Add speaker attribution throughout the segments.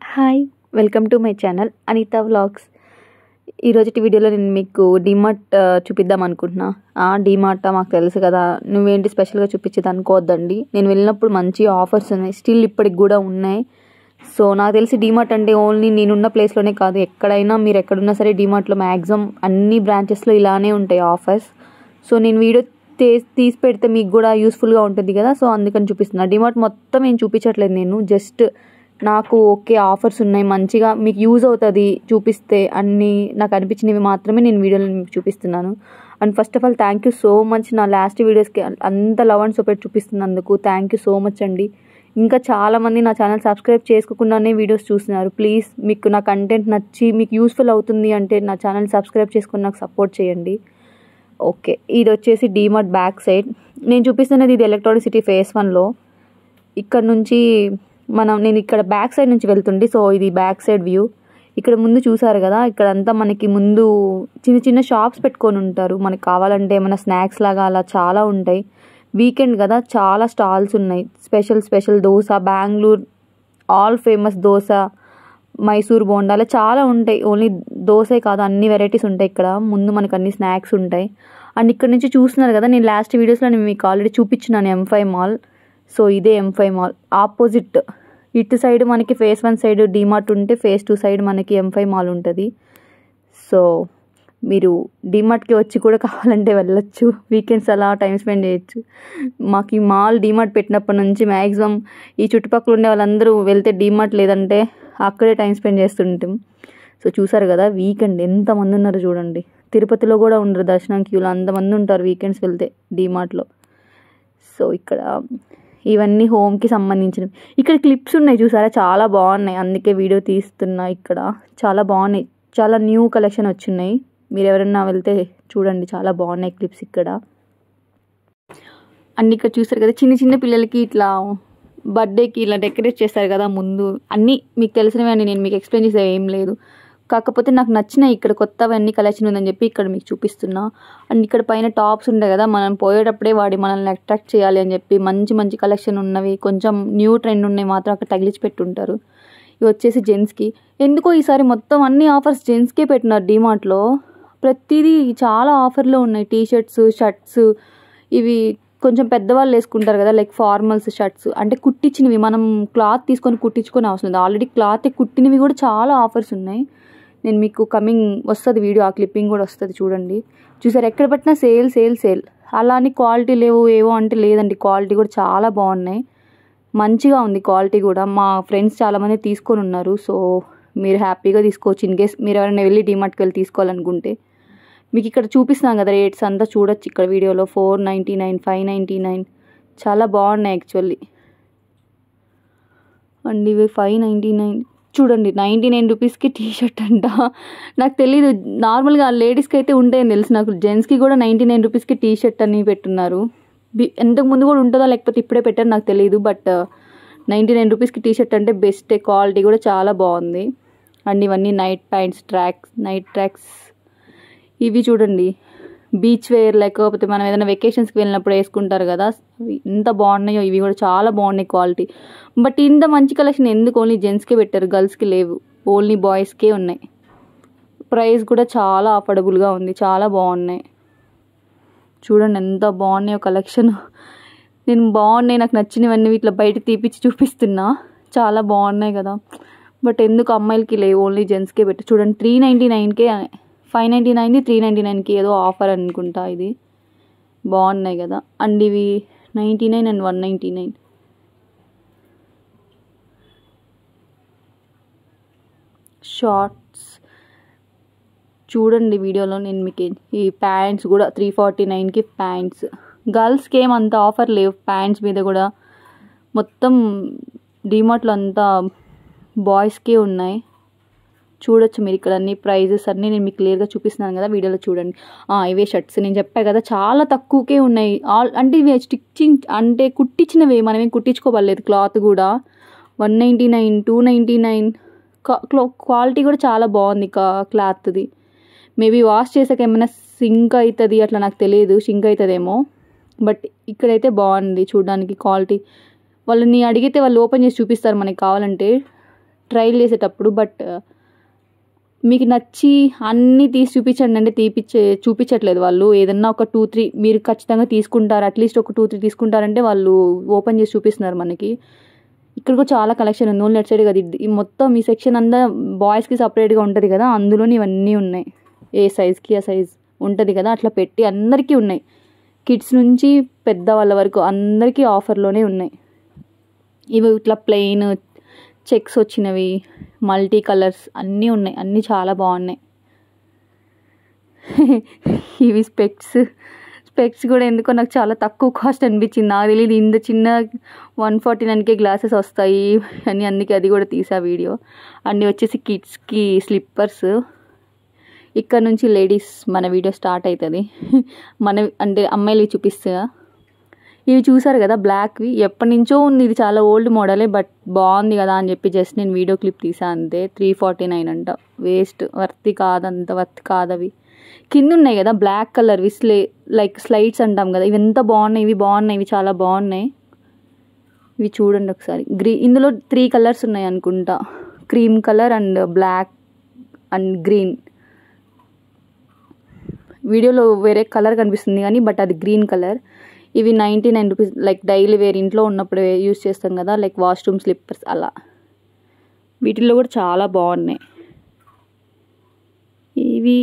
Speaker 1: Hi welcome to my channel Anitha vlogs. ఈరోజు వీడియోలో నేను మీకు డీమార్ట్ చూపిద్దాం అనుకుంటున్నా. డీమార్ట్ మాకు తెలుసు కదా, నువ్వేంటి స్పెషల్గా చూపించేది అనుకోవద్దండి. నేను వెళ్ళినప్పుడు మంచి ఆఫర్స్ ఉన్నాయి, స్టిల్ ఇప్పటికి కూడా ఉన్నాయి. సో నాకు తెలిసి డీమార్ట్ అంటే ఓన్లీ నేనున్న ప్లేస్లోనే కాదు, ఎక్కడైనా మీరు ఎక్కడున్నా సరే డీమార్ట్లో మ్యాక్సిమం అన్ని బ్రాంచెస్లో ఇలానే ఉంటాయి ఆఫర్స్. సో నేను వీడియో తీసి పెడితే మీకు కూడా యూస్ఫుల్గా ఉంటుంది కదా, సో అందుకని చూపిస్తున్నా. డీమార్ట్ మొత్తం ఏం చూపించట్లేదు, నేను జస్ట్ నాకు ఓకే ఆఫర్స్ ఉన్నాయి మంచిగా మీకు యూజ్ అవుతుంది చూపిస్తే అన్నీ నాకు అనిపించినవి మాత్రమే నేను వీడియోలో మీకు చూపిస్తున్నాను. And first of all thank you so much, నా లాస్ట్ వీడియోస్కి అంత love and support చూపిస్తున్నందుకు thank you so much అండి. ఇంకా చాలామంది నా ఛానల్ సబ్స్క్రైబ్ చేసుకోకుండానే వీడియోస్ చూస్తున్నారు. ప్లీజ్ మీకు నా కంటెంట్ నచ్చి మీకు యూస్ఫుల్ అవుతుంది అంటే నా ఛానల్ సబ్స్క్రైబ్ చేసుకుని నాకు సపోర్ట్ చేయండి. ఓకే, ఇది వచ్చేసి డీమార్ట్ బ్యాక్ సైడ్ నేను చూపిస్తున్నది. ఇది ఎలక్ట్రానిక్ సిటీ ఫేస్ 1లో. ఇక్కడ నుంచి నేను ఇక్కడ బ్యాక్ సైడ్ నుంచి వెళ్తుండే. సో ఇది బ్యాక్ సైడ్ వ్యూ. ఇక్కడ ముందు చూసారు కదా, ఇక్కడంతా మనకి ముందు చిన్న చిన్న షాప్స్ పెట్టుకొని ఉంటారు. మనకు కావాలంటే ఏమైనా స్నాక్స్ లాగా అలా చాలా ఉంటాయి. వీకెండ్ కదా, చాలా స్టాల్స్ ఉన్నాయి. Special dosa, Bengaluru all famous dosa, Mysore బోండాలు చాలా ఉంటాయి. ఓన్లీ దోశే కాదు, అన్ని వెరైటీస్ ఉంటాయి ఇక్కడ. ముందు మనకు అన్ని స్నాక్స్ ఉంటాయి. అండ్ ఇక్కడ నుంచి చూస్తున్నారు కదా, నేను లాస్ట్ వీడియోస్లో నేను మీకు ఆల్రెడీ చూపించినాను M5 మాల్. సో ఇదే M5 మాల్ ఆపోజిట్. ఇటు సైడ్ మనకి ఫేస్ 1 సైడ్ డీమార్ట్ ఉంటే, ఫేస్ 2 సైడ్ మనకి M5 మాల్ ఉంటుంది. సో మీరు డీమార్ట్కి వచ్చి కూడా కావాలంటే వెళ్ళొచ్చు, వీకెండ్స్ అలా టైం స్పెండ్ చేయొచ్చు. మాకు ఈ మాల్ డీమార్ట్ పెట్టినప్పటి నుంచి మ్యాక్సిమం ఈ చుట్టుపక్కల ఉండే వాళ్ళందరూ వెళ్తే డీమార్ట్ లేదంటే అక్కడే టైం స్పెండ్ చేస్తుంటాం. సో చూసారు కదా, వీకెండ్ ఎంతమంది ఉన్నారు చూడండి. తిరుపతిలో కూడా ఉండరు దర్శనం క్యూలో, అంతమంది ఉంటారు వీకెండ్స్ వెళ్తే డీమార్ట్లో. సో ఇక్కడ ఇవన్నీ హోమ్కి సంబంధించినవి. ఇక్కడ క్లిప్స్ ఉన్నాయి చూసారా, చాలా బాగున్నాయి, అందుకే వీడియో తీస్తున్నా. ఇక్కడ చాలా బాగున్నాయి, చాలా న్యూ కలెక్షన్ వచ్చినాయి. మీరు ఎవరైనా వెళ్తే చూడండి, చాలా బాగున్నాయి క్లిప్స్ ఇక్కడ. అన్నీ ఇక్కడ చూస్తారు కదా, చిన్న చిన్న పిల్లలకి ఇట్లా బర్త్డేకి ఇలా డెకరేట్ చేస్తారు కదా ముందు, అన్నీ మీకు తెలిసినవి అని నేను మీకు ఎక్స్ప్లెయిన్ చేసే ఏం లేదు. కాకపోతే నాకు నచ్చిన ఇక్కడ కొత్తవన్నీ కలెక్షన్ ఉందని చెప్పి ఇక్కడ మీకు చూపిస్తున్నా. అండ్ ఇక్కడ పైన టాప్స్ ఉంటాయి కదా, మనం పోయేటప్పుడే మనల్ని అట్రాక్ట్ చేయాలి అని చెప్పి మంచి మంచి కలెక్షన్ ఉన్నవి, కొంచెం న్యూ ట్రెండ్ ఉన్నాయి మాత్రం అక్కడ తగిలించి పెట్టుంటారు. ఇవి వచ్చేసి జెంట్స్కి. ఎందుకో ఈసారి మొత్తం అన్ని ఆఫర్స్ జెంట్స్కే పెట్టినారు డీమార్ట్లో. ప్రతిదీ చాలా ఆఫర్లో ఉన్నాయి. టీషర్ట్స్, షర్ట్స్, ఇవి కొంచెం పెద్దవాళ్ళు వేసుకుంటారు కదా, లైక్ ఫార్మల్స్ షర్ట్స్, అంటే కుట్టించినవి, మనం క్లాత్ తీసుకొని కుట్టించుకొని అవసరం లేదు, ఆల్రెడీ క్లాత్ కుట్టినవి కూడా చాలా ఆఫర్స్ ఉన్నాయి. నేను మీకు కమింగ్ వస్తుంది వీడియో, ఆ క్లిప్పింగ్ కూడా వస్తుంది చూడండి. చూసారు, ఎక్కడ పెట్టినా సేల్. అలా అని క్వాలిటీ లేవు ఏవో అంటే లేదండి, క్వాలిటీ కూడా చాలా బాగున్నాయి, మంచిగా ఉంది క్వాలిటీ కూడా. మా ఫ్రెండ్స్ చాలామంది తీసుకొని ఉన్నారు. సో మీరు హ్యాపీగా తీసుకోవచ్చు. ఇన్ కేస్ మీరు ఎవరైనా వెళ్ళి డీమార్ట్కి వెళ్ళి తీసుకోవాలనుకుంటే. మీకు ఇక్కడ చూపిస్తున్నాం కదా రేట్స్ అంతా చూడొచ్చు ఇక్కడ వీడియోలో. 499, 599 చాలా బాగున్నాయి యాక్చువల్లీ. అండ్ ఇవి 599 చూడండి, 99 రూపీస్కి టీషర్ట్ అంట. నాకు తెలీదు, నార్మల్గా లేడీస్కి అయితే ఉంటాయని తెలుసు నాకు, జెంట్స్కి కూడా 99 రూపీస్కి టీషర్ట్ అని పెట్టున్నారు. ఎంతకు ముందు కూడా ఉంటుందా లేకపోతే ఇప్పుడే పెట్టారు నాకు తెలియదు, బట్ 99 రూపీస్కి టీషర్ట్ అంటే బెస్ట్, క్వాలిటీ కూడా చాలా బాగుంది. అండ్ ఇవన్నీ నైట్ ట్రాక్స్ ఇవి చూడండి, బీచ్ వేర్, లేకపోతే మనం ఏదైనా వెకేషన్స్కి వెళ్ళినప్పుడు వేసుకుంటారు కదా, ఎంత బాగున్నాయో. ఇవి కూడా చాలా బాగున్నాయి క్వాలిటీ. బట్ ఇంత మంచి కలెక్షన్ ఎందుకు ఓన్లీ జెంట్స్కే పెట్టారు, గర్ల్స్కి లేవు, ఓన్లీ బాయ్స్కే ఉన్నాయి. ప్రైస్ కూడా చాలా అఫోర్డబుల్గా ఉంది, చాలా బాగున్నాయి. చూడండి ఎంత బాగున్నాయో కలెక్షన్. నేను నాకు నచ్చినవన్నీ ఇట్లా బయట తీపిచ్చి చూపిస్తున్నా, చాలా బాగున్నాయి కదా. బట్ ఎందుకు అమ్మాయిలకి లేవు, ఓన్లీ జెంట్స్కే పెట్టారు. చూడండి 399కే, 599ది 399కి ఏదో ఆఫర్ అనుకుంటా. ఇది బాగున్నాయి కదా. అండ్ ఇవి 99 అండ్ 199. షార్ట్స్ చూడండి వీడియోలో నేను మీకు. ఈ ప్యాంట్స్ కూడా 349కి ప్యాంట్స్. గర్ల్స్కి ఏమంత ఆఫర్ లేవు ప్యాంట్స్ మీద కూడా, మొత్తం డీమార్ట్లో అంతా బాయ్స్కే ఉన్నాయి. చూడొచ్చు మీరు ఇక్కడ అన్ని ప్రైజెస్ అన్నీ నేను మీకు క్లియర్గా చూపిస్తున్నాను కదా వీడియోలో చూడండి. ఇవే షర్ట్స్ నేను చెప్పా కదా, చాలా తక్కువకే ఉన్నాయి. అంటే ఇవి స్టిచ్చింగ్ అంటే కుట్టించినవి, మనమేం కుట్టించుకోవలేదు. క్లాత్ కూడా 199, 299. క్వాలిటీ కూడా చాలా బాగుంది క్లాత్ది. మేబీ వాష్ చేసాక ఏమైనా సింక్ అవుతుంది అట్లా, నాకు తెలియదు, సింక్ అవుతుందేమో. బట్ ఇక్కడైతే బాగుంది చూడడానికి క్వాలిటీ. వాళ్ళని అడిగితే వాళ్ళు ఓపెన్ చేసి చూపిస్తారు మనకి కావాలంటే. ట్రైల్ చేసేటప్పుడు. బట్ మీకు నచ్చి అన్నీ తీసి చూపించండి అంటే చూపించట్లేదు వాళ్ళు. ఏదన్నా ఒక 2-3 మీరు ఖచ్చితంగా తీసుకుంటారు, అట్లీస్ట్ ఒక 2-3 తీసుకుంటారంటే వాళ్ళు ఓపెన్ చేసి చూపిస్తున్నారు మనకి. ఇక్కడ కూడా చాలా కలెక్షన్ ఉంది. ఓన్లీ అటు సైడ్ కదా, ఈ మొత్తం ఈ సెక్షన్ అంతా బాయ్స్కి సపరేట్గా ఉంటుంది కదా, అందులోని ఇవన్నీ ఉన్నాయి. ఏ సైజ్కి ఆ సైజ్ ఉంటుంది కదా, అట్లా పెట్టి అందరికీ ఉన్నాయి. కిడ్స్ నుంచి పెద్దవాళ్ళ వరకు అందరికీ ఆఫర్లోనే ఉన్నాయి. ఇవి ఇట్లా ప్లెయిన్ చెక్స్ వచ్చినవి, మల్టీ కలర్స్ అన్నీ ఉన్నాయి. అన్నీ చాలా బాగున్నాయి. ఇవి స్పెక్స్ కూడా ఎందుకో నాకు చాలా తక్కువ కాస్ట్ అనిపించింది. నాకు తెలియదు ఇంత చిన్న 149కే గ్లాసెస్ వస్తాయి అని, అందుకే అది కూడా తీసా వీడియో. అన్నీ వచ్చేసి కిడ్స్కి స్లిప్పర్స్. ఇక్కడ నుంచి లేడీస్ మన వీడియో స్టార్ట్ అవుతుంది. అంటే అమ్మాయిలు చూపిస్తా. ఇవి చూసారు కదా బ్లాక్వి, ఎప్పటి నుంచో ఉంది, ఇది చాలా ఓల్డ్ మోడలే, బట్ బాగుంది కదా అని చెప్పి జస్ట్ నేను వీడియో క్లిప్ తీసా అంతే. 349 అంట. వేస్ట్, వర్త్ కాదు అవి. కింద ఉన్నాయి కదా బ్లాక్ కలర్వి లైక్ స్లైడ్స్ అంటాం కదా, ఇవి ఎంత బాగున్నాయి. ఇవి చాలా బాగున్నాయి. ఇవి చూడండి ఒకసారి. ఇందులో 3 కలర్స్ ఉన్నాయి అనుకుంటా, cream colour and black and green. వీడియోలో వేరే కలర్ కనిపిస్తుంది కానీ బట్ అది గ్రీన్ కలర్. ఇవి 99 రూపీస్. లైక్ డైలీ వేర్ ఇంట్లో ఉన్నప్పుడు యూస్ చేస్తాం కదా, లైక్ వాష్రూమ్ స్లిప్పర్స్ అలా. వీటిల్లో కూడా చాలా బాగున్నాయి. ఇవి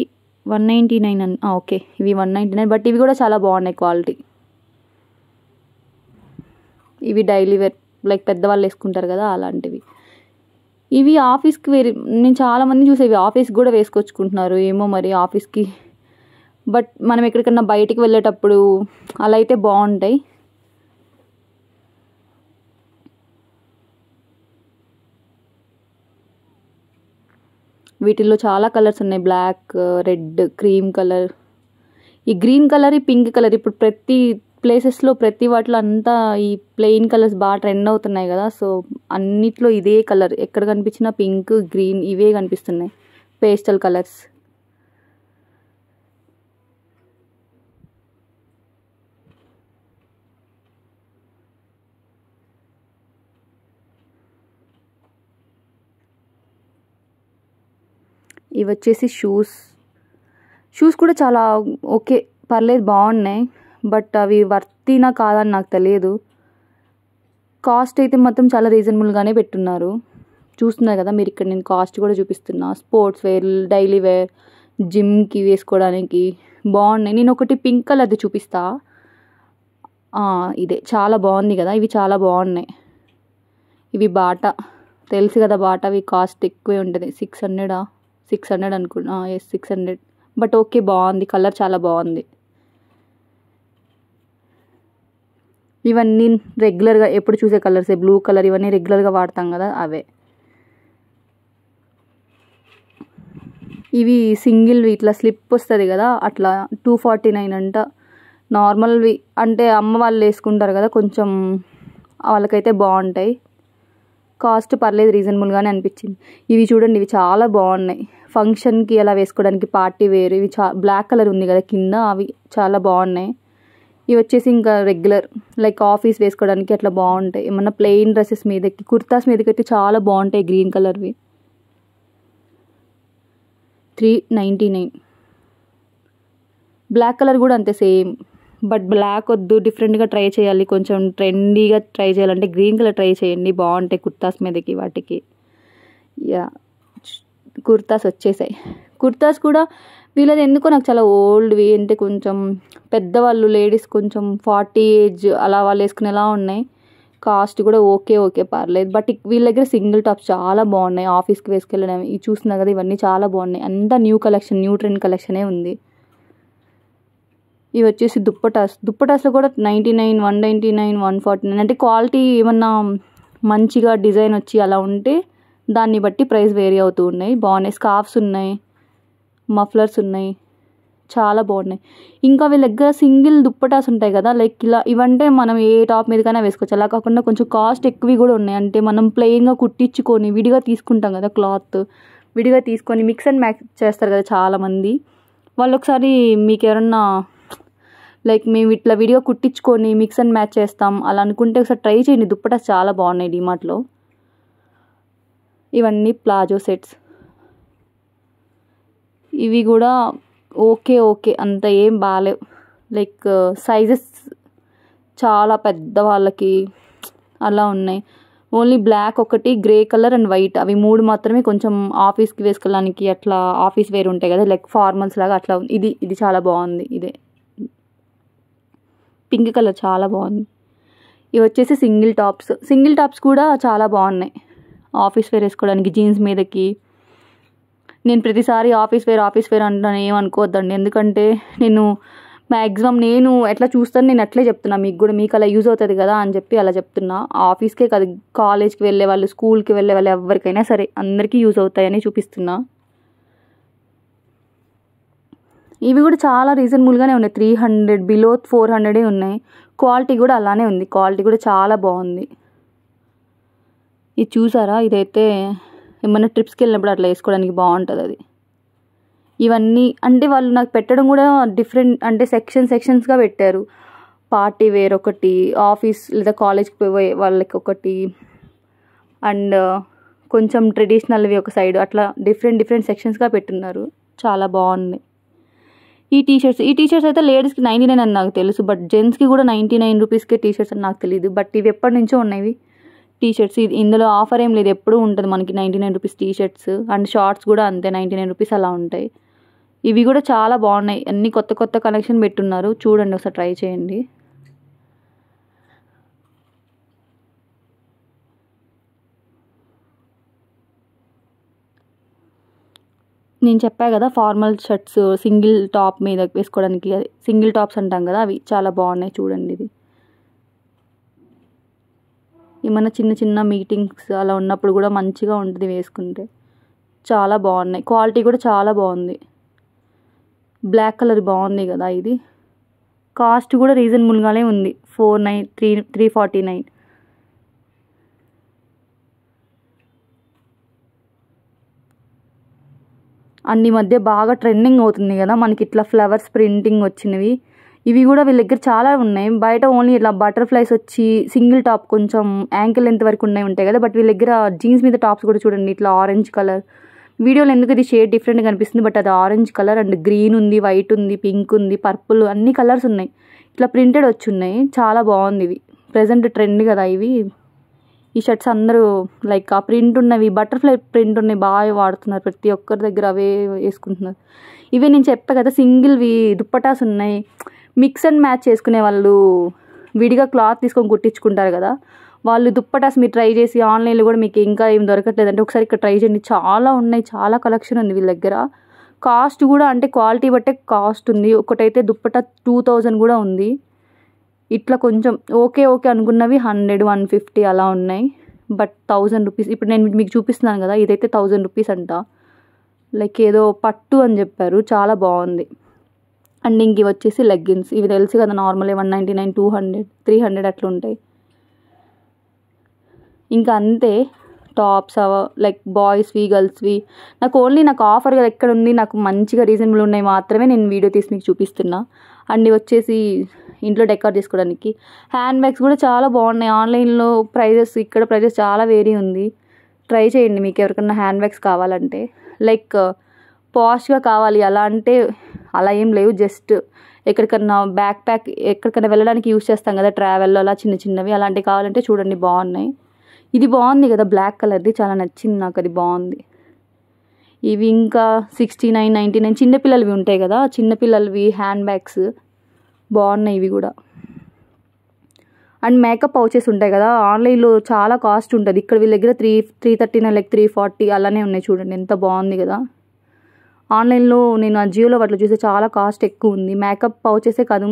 Speaker 1: 199 ఓకే, ఇవి 199, బట్ ఇవి కూడా చాలా బాగున్నాయి క్వాలిటీ. ఇవి డైలీ వేర్ లైక్ పెద్దవాళ్ళు వేసుకుంటారు కదా అలాంటివి. ఇవి ఆఫీస్కి నేను చాలామంది చూసేవి ఆఫీస్కి కూడా వేసుకొచ్చుకుంటున్నారు, ఏమో మరి ఆఫీస్కి. బట్ మనం ఎక్కడికన్నా బయటికి వెళ్ళేటప్పుడు అలా అయితే బాగుంటాయి. వీటిల్లో చాలా కలర్స్ ఉన్నాయి, బ్లాక్, రెడ్, క్రీమ్ కలర్, ఈ గ్రీన్ కలర్, ఈ పింక్ కలర్. ఇప్పుడు ప్రతి ప్లేసెస్లో ప్రతి వాటిలో అంతా ఈ ప్లెయిన్ కలర్స్ బాగా ట్రెండ్ అవుతున్నాయి కదా, సో అన్నిట్లో ఇదే కలర్. ఎక్కడ కనిపించినా పింక్, గ్రీన్ ఇవే కనిపిస్తున్నాయి, పేస్టల్ కలర్స్. ఇవి వచ్చేసి షూస్ కూడా చాలా ఓకే, పర్లేదు, బాగున్నాయి. బట్ అవి వర్తీనా కాదని నాకు తెలియదు. కాస్ట్ అయితే మాత్రం చాలా రీజనబుల్గానే పెట్టున్నారు. చూస్తున్నారు కదా మీరు, ఇక్కడ నేను కాస్ట్ కూడా చూపిస్తున్నా. స్పోర్ట్స్ వేర్, డైలీ వేర్, జిమ్కి వేసుకోవడానికి బాగున్నాయి. నేను ఒకటి పింక్ కలర్ది చూపిస్తా. ఇదే చాలా బాగుంది కదా, ఇవి చాలా బాగున్నాయి. ఇవి బాటా, తెలుసు కదా బాటావి కాస్ట్ ఎక్కువే ఉంటుంది. 600 అనుకున్నా. 600, బట్ ఓకే, బాగుంది. కలర్ చాలా బాగుంది. ఇవన్నీ రెగ్యులర్గా ఎప్పుడు చూసే కలర్సే. బ్లూ కలర్, ఇవన్నీ రెగ్యులర్గా వాడతాం కదా అవే. ఇవి సింగిల్వి ఇట్లా స్లిప్ వస్తుంది కదా, అట్లా 249 అంట. నార్మల్వి అంటే అమ్మ వాళ్ళు వేసుకుంటారు కదా, కొంచెం వాళ్ళకైతే బాగుంటాయి. కాస్ట్ పర్లేదు, రీజనబుల్గానే అనిపించింది. ఇవి చూడండి, ఇవి చాలా బాగున్నాయి. ఫంక్షన్కి అలా వేసుకోవడానికి, పార్టీ వేర్. ఇవి బ్లాక్ కలర్ ఉంది కదా కింద, అవి చాలా బాగున్నాయి. ఇవి వచ్చేసి ఇంకా రెగ్యులర్ లైక్ ఆఫీస్ వేసుకోవడానికి అట్లా బాగుంటాయి. ఏమన్నా ప్లెయిన్ డ్రెస్సెస్ మీదకి, కుర్తాస్ మీదకి అయితే చాలా బాగుంటాయి గ్రీన్ కలర్వి. 399. బ్లాక్ కలర్ కూడా అంతే సేమ్, బట్ బ్లాక్ వద్దు, డిఫరెంట్గా ట్రై చేయాలి, కొంచెం ట్రెండీగా ట్రై చేయాలంటే గ్రీన్ కలర్ ట్రై చేయండి, బాగుంటాయి కుర్తాస్ మీదకి వాటికి. కుర్తాస్ వచ్చేసాయి. కుర్తాస్ కూడా వీళ్ళది ఎందుకో నాకు చాలా ఓల్డ్వి, అంటే కొంచెం పెద్దవాళ్ళు లేడీస్ కొంచెం 40 ఏజ్ అలా వాళ్ళు వేసుకునేలా ఉన్నాయి. కాస్ట్ కూడా ఓకే పర్లేదు. బట్ వీళ్ళ దగ్గర సింగిల్ టాప్స్ చాలా బాగున్నాయి, ఆఫీస్కి వేసుకెళ్ళడం. ఇవి చూస్తున్నారు కదా, ఇవన్నీ చాలా బాగున్నాయి. అంతా న్యూ ట్రెండ్ కలెక్షనే ఉంది. ఇవి వచ్చేసి దుప్పటాస్లో కూడా 99, 199, 149. అంటే క్వాలిటీ ఏమన్నా మంచిగా డిజైన్ వచ్చి అలా ఉంటే దాన్ని బట్టి ప్రైస్ వేరీ అవుతూ ఉన్నాయి. బాగున్నాయి. స్కార్ఫ్స్ ఉన్నాయి, మఫ్లర్స్ ఉన్నాయి, చాలా బాగున్నాయి. ఇంకా వీళ్ళ దగ్గర సింగిల్ దుప్పటాస్ ఉంటాయి కదా, లైక్ ఇలా. ఇవంటే మనం ఏ టాప్ మీదకైనా వేసుకోవచ్చు. అలా కాకుండా కొంచెం కాస్ట్ ఎక్కువ కూడా ఉన్నాయి. అంటే మనం ప్లెయిన్గా కుట్టించుకొని విడిగా తీసుకుంటాం కదా, క్లాత్ విడిగా తీసుకొని మిక్స్ అండ్ మ్యాచ్ చేస్తారు కదా చాలామంది. వాళ్ళు ఒకసారి మీకు ఎవరన్నా లైక్ మేము ఇట్లా విడిగా కుట్టించుకొని మిక్స్ అండ్ మ్యాచ్ చేస్తాం అలా అనుకుంటే ఒకసారి ట్రై చేయండి. దుప్పటాస్ చాలా బాగున్నాయి డిమార్ట్లో. ఇవన్నీ ప్లాజో సెట్స్. ఇవి కూడా ఓకే ఓకే అంత ఏం బాగాలేవు. లైక్ సైజెస్ చాలా పెద్ద వాళ్ళకి అలా ఉన్నాయి. ఓన్లీ బ్లాక్ ఒకటి, గ్రే కలర్ అండ్ వైట్, అవి 3 మాత్రమే కొంచెం ఆఫీస్కి వేసుకోవడానికి అట్లా ఆఫీస్ వేర్ ఉంటాయి కదా, లైక్ ఫార్మల్స్ లాగా అట్లా. ఇది చాలా బాగుంది. ఇదే పింక్ కలర్ చాలా బాగుంది. ఇవి వచ్చేసి సింగిల్ టాప్స్ కూడా చాలా బాగున్నాయి ఆఫీస్ వేర్ వేసుకోవడానికి, జీన్స్ మీదకి. నేను ప్రతిసారి ఆఫీస్ వేర్ అంటాను, ఏమనుకోవద్దండి. ఎందుకంటే నేను ఎట్లా చూస్తాను, నేను అట్లే చెప్తున్నా మీకు అలా యూజ్ అవుతుంది కదా అని చెప్పి అలా చెప్తున్నా. ఆఫీస్కే కాదు, కాలేజ్కి వెళ్ళే వాళ్ళు, స్కూల్కి వెళ్ళే వాళ్ళు, ఎవరికైనా సరే అందరికీ యూజ్ అవుతాయని చూపిస్తున్నా. ఇవి కూడా చాలా రీజనబుల్గానే ఉన్నాయి. 300 బిలో 400 ఉన్నాయి. క్వాలిటీ కూడా అలానే ఉంది. క్వాలిటీ కూడా చాలా బాగుంది. ఇది చూసారా, ఇదైతే ఏమన్నా ట్రిప్స్కి వెళ్ళినప్పుడు అట్లా వేసుకోవడానికి బాగుంటుంది అది. ఇవన్నీ అంటే వాళ్ళు నాకు పెట్టడం కూడా డిఫరెంట్, అంటే సెక్షన్స్గా పెట్టారు. పార్టీ వేర్ ఒకటి, ఆఫీస్ లేదా కాలేజ్కి పోయే వాళ్ళకి ఒకటి, అండ్ కొంచెం ట్రెడిషనల్వి ఒక సైడ్, అట్లా డిఫరెంట్ సెక్షన్స్గా పెట్టున్నారు. చాలా బాగుంది. ఈ టీషర్ట్స్ అయితే లేడీస్కి 99 అని నాకు తెలుసు, బట్ జెంట్స్కి కూడా 99 రూపీస్కే టీషర్ట్స్ అని నాకు తెలియదు. బట్ ఇవి ఎప్పటి నుంచో ఉన్నాయి టీషర్ట్స్. ఇందులో ఆఫర్ ఏం లేదు, ఎప్పుడూ ఉంటుంది మనకి 99 రూపీస్ టీషర్ట్స్. అండ్ షార్ట్స్ కూడా అంతే 99 రూపీస్ అలా ఉంటాయి. ఇవి కూడా చాలా బాగున్నాయి. అన్ని కొత్త కలెక్షన్ పెట్టున్నారు. చూడండి, ఒకసారి ట్రై చేయండి. నేను చెప్పా కదా, ఫార్మల్ షర్ట్స్ సింగిల్ టాప్ మీద వేసుకోవడానికి, సింగిల్ టాప్స్ అంటాం కదా, అవి చాలా బాగున్నాయి. చూడండి, ఇది ఏమన్నా చిన్న మీటింగ్స్ అలా ఉన్నప్పుడు కూడా మంచిగా ఉంటుంది వేసుకుంటే. చాలా బాగున్నాయి. క్వాలిటీ కూడా చాలా బాగుంది. బ్లాక్ కలర్ బాగుంది కదా. ఇది కాస్ట్ కూడా రీజనబుల్గానే ఉంది, 349. అన్ని మధ్య బాగా ట్రెండింగ్ అవుతుంది కదా మనకి, ఇట్లా ఫ్లవర్స్ ప్రింటింగ్ వచ్చినవి. ఇవి కూడా వీళ్ళ దగ్గర చాలా ఉన్నాయి. బయట ఓన్లీ ఇట్లా బటర్ఫ్లైస్ వచ్చి సింగిల్ టాప్ కొంచెం యాంకిల్ లెంత్ వరకు ఉంటాయి కదా, బట్ వీళ్ళ దగ్గర జీన్స్ మీద టాప్స్ కూడా చూడండి, ఇట్లా ఆరెంజ్ కలర్. వీడియోలో ఎందుకు ఇది షేడ్ డిఫరెంట్గా కనిపిస్తుంది, బట్ అది ఆరెంజ్ కలర్ అండ్ గ్రీన్ ఉంది, వైట్ ఉంది, పింక్ ఉంది, పర్పుల్, అన్ని కలర్స్ ఉన్నాయి. ఇట్లా ప్రింటెడ్ వచ్చి ఉన్నాయి. చాలా బాగుంది. ఇవి ప్రజెంట్ ట్రెండ్ కదా ఇవి. ఈ షర్ట్స్ అందరూ లైక్ ఆ ప్రింట్ ఉన్నవి, బటర్ఫ్లై ప్రింట్ ఉన్నాయి, బాగా వాడుతున్నారు. ప్రతి ఒక్కరి దగ్గర అవే వేసుకుంటున్నారు. ఇవే నేను చెప్పా కదా, సింగిల్వి దుప్పటాస్ ఉన్నాయి. మిక్స్ అండ్ మ్యాచ్ చేసుకునే వాళ్ళు విడిగా క్లాత్ తీసుకొని కుట్టించుకుంటారు కదా, వాళ్ళు దుప్పటాస్ మీరు ట్రై చేసి ఆన్లైన్లో కూడా మీకు ఇంకా ఏం దొరకట్లేదు అంటే ఒకసారి ఇక్కడ ట్రై చేయండి. చాలా ఉన్నాయి, చాలా కలెక్షన్ ఉంది వీళ్ళ దగ్గర. కాస్ట్ కూడా అంటే క్వాలిటీ బట్టే కాస్ట్ ఉంది. ఒకటైతే దుప్పటా 2000 కూడా ఉంది. ఇట్లా కొంచెం ఓకే అనుకున్నవి 100, 150 అలా ఉన్నాయి. But 1000 rupees. ఇప్పుడు నేను మీకు చూపిస్తున్నాను కదా, ఇదైతే 1000 రూపీస్ అంట. లైక్ ఏదో పట్టు అని చెప్పారు. చాలా బాగుంది. అండ్ ఇంక ఇవి వచ్చేసి లెగ్గిన్స్. ఇవి తెలుసు కదా, నార్మల్ 199, 200, 300 అట్లా ఉంటాయి. ఇంకా అంతే టాప్స్ లైక్ బాయ్స్వి, గర్ల్స్వి. నాకు ఆఫర్ కదా ఎక్కడ ఉంది, నాకు మంచిగా రీజనబుల్ ఉన్నాయి మాత్రమే నేను వీడియో తీసి మీకు చూపిస్తున్నా. అండ్ ఇవి వచ్చేసి ఇంట్లో డెకార్ చేసుకోవడానికి. హ్యాండ్ బ్యాగ్స్ కూడా చాలా బాగున్నాయి. ఆన్లైన్లో ఇక్కడ ప్రైజెస్ చాలా వేరీ ఉంది. ట్రై చేయండి మీకు ఎవరికన్నా హ్యాండ్ బ్యాగ్స్ కావాలంటే. లైక్ పాష్గా కావాలి అలా అంటే అలా ఏం లేవు, జస్ట్ ఎక్కడికన్నా ఎక్కడికన్నా వెళ్ళడానికి యూజ్ చేస్తాం కదా ట్రావెల్లో, అలా చిన్నవి అలాంటివి కావాలంటే చూడండి, బాగున్నాయి. ఇది బాగుంది కదా, బ్లాక్ కలర్ది, చాలా నచ్చింది నాకు, అది బాగుంది. ఇవి ఇంకా 69, 99 చిన్నపిల్లలవి ఉంటాయి కదా, చిన్నపిల్లలవి హ్యాండ్ బ్యాగ్స్ బాగున్నాయి ఇవి కూడా. అండ్ మేకప్ పౌచెస్ ఉంటాయి కదా, ఆన్లైన్లో చాలా కాస్ట్ ఉంటుంది. ఇక్కడ వీళ్ళ దగ్గర 339 లైక్ 340 అలానే ఉన్నాయి. చూడండి ఎంత బాగుంది కదా. ఆన్లైన్లో నేను అజియోలో అట్లా చూస్తే చాలా కాస్ట్ ఎక్కువ ఉంది. మేకప్ పౌచెసే కాదు,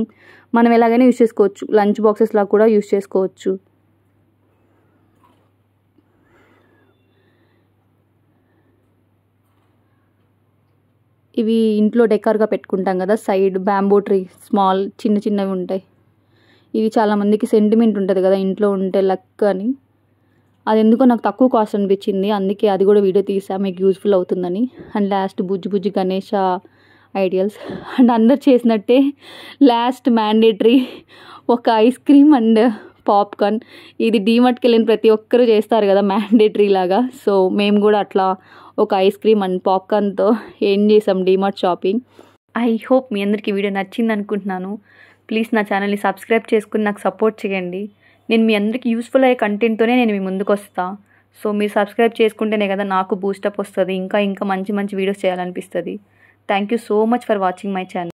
Speaker 1: మనం ఎలాగైనా యూజ్ చేసుకోవచ్చు, లంచ్ బాక్సెస్లా కూడా యూజ్ చేసుకోవచ్చు. ఇవి ఇంట్లో డెకార్గా పెట్టుకుంటాం కదా, సైడ్ బ్యాంబూ ట్రీ స్మాల్ చిన్నవి ఉంటాయి. ఇవి చాలామందికి సెంటిమెంట్ ఉంటుంది కదా ఇంట్లో ఉంటే లక్ అని. అది ఎందుకో నాకు తక్కువ కాస్ట్ అనిపించింది, అందుకే అది కూడా వీడియో తీసా, మీకు యూజ్ఫుల్ అవుతుందని. And last Bujji Ganesha ideals. And అందరు చేసినట్టే లాస్ట్ మ్యాండేటరీ ఒక ఐస్ క్రీమ్ అండ్ పాప్కార్న్. ఇది డీమార్ట్కి వెళ్ళిన ప్రతి ఒక్కరు చేస్తారు కదా మ్యాండేటరీ లాగా. సో మేము కూడా అట్లా ఒక ఐస్ క్రీమ్ అండ్ పాప్కార్న్తో ఏం చేసాం డీమార్ట్ షాపింగ్. ఐ హోప్ మీ అందరికీ వీడియో నచ్చింది అనుకుంటున్నాను. ప్లీజ్ నా ఛానల్ని సబ్స్క్రైబ్ చేసుకుని నాకు సపోర్ట్ చేయండి. నేను మీ అందరికీ యూస్ఫుల్ అయ్యే కంటెంట్తోనే నేను మీ ముందుకు వస్తాను. సో మీరు సబ్స్క్రైబ్ చేసుకుంటేనే కదా నాకు బూస్టప్ వస్తుంది, ఇంకా మంచి మంచి వీడియోస్ చేయాలనిపిస్తుంది. Thank you so much for watching my channel.